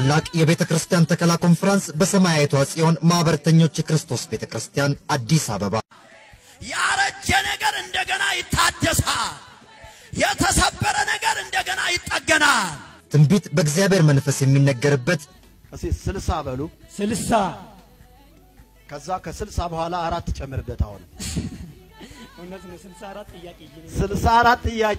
ታላቅ የቤተ ክርስቲያን ተከላ ኮንፈረንስ በሰማያዊቷ ጽዮን ማህበረተኞች የክርስቶስ ቤተ ክርስቲያን አዲስ አበባ ያረጀ ነገር እንደገና ይታደሳል የተሰበረ ነገር እንደገና ይጠገናል ትንቢት በእግዚአብሔር መንፈስ የሚነገርበት እሺ 60 በሉ 60 ከዛ ከ60 በኋላ 4 ጨምርበት አሁን እነዚህ 64 ጥያቄ 64 ጥያቄ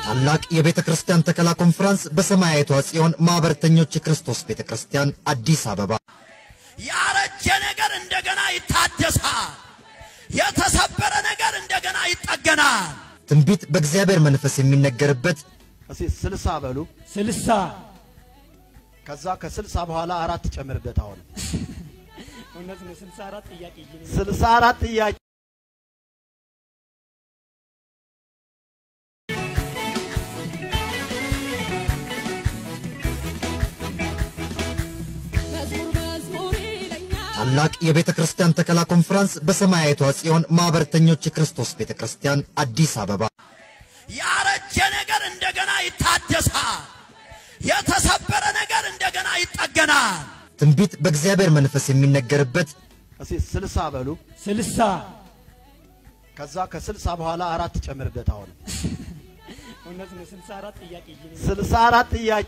ታላቅ የቤተ ክርስቲያን ተከላ ኮንፈረንስ በሰማያዊቷ ጽዮን ማህበረተኞች የክርስቶስ ቤተ ክርስቲያን አዲስ አበባ ያረጀ ነገር እንደገና ይታደሳል የተሰበረ ነገር እንደገና ይጠገናል ትንቢት በእግዚአብሔር መንፈስ የሚነገርበት እሺ 60 በሉ 60 ከዛ ከ60 በኋላ 4 ጨምርበት አሁን እነዚህ 64 ጥያቄ 64 ጥያቄ ታላቅ የቤተ ክርስቲያን ተከላ ኮንፈረንስ በሰማያዊቷ ጽዮን ማህበረተኞች የክርስቶስ ቤተ ክርስቲያን አዲስ አበባ ያረጀ ነገር እንደገና ይታደሳል የተሰበረ ነገር እንደገና ይጠገናል ትንቢት በእግዚአብሔር መንፈስ የሚነገርበት እሺ 60 በሉ 60 ከዛ ከ60 በኋላ 4 ጨምርበት አሁን እነዚህ 64 ጥያቄ 64 ጥያቄ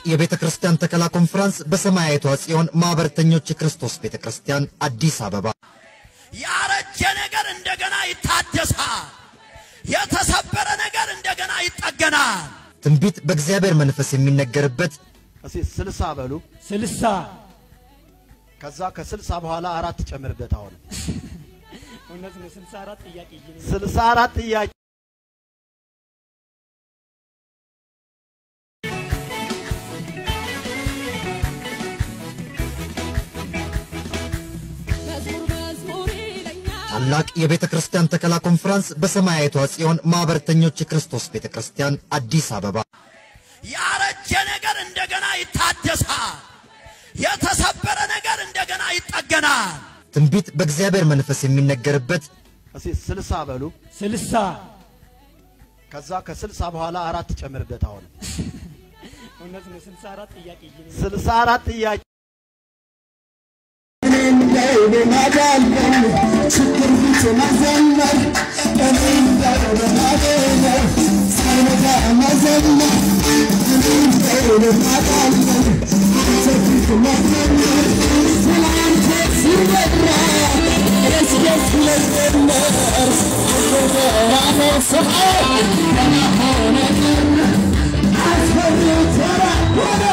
የቤተክርስቲያን ተከላ ኮንፈረንስ በሰማያዊቷ ጽዮን ማህበርተኞች የክርስቶስ ቤተክርስቲያን አዲስ አበባ። ያረጀ ነገር እንደገና ይታደሳል። የተሰበረ ነገር እንደገና ይጠገናል። ትንቢት በእግዚአብሔር መንፈስ የሚነገርበት እስቲ 60 በሉ 60 ከዛ ከ60 በኋላ 4 ጨምርበት። አሁን እውነት ነው 64 ጥያቄ ይይኝ 64 ጥያቄ ታላቅ የቤተክርስቲያን ተከላ ኮንፈረንስ በሰማያዊቷ ጽዮን ማህበርተኞች የክርስቶስ ቤተክርስቲያን አዲስ አበባ። ያረጀ ነገር እንደገና ይታደሳል። የተሰበረ ነገር እንደገና ይጠገናል። ትንቢት በእግዚአብሔር መንፈስ የሚነገርበት እስቲ 60 በሉ 60 ከዛ ከ60 በኋላ 4 ጨምርበት። አሁን እውነት ነው 64 ጥያቄ ይይኝ 64 ጥያቄ I'm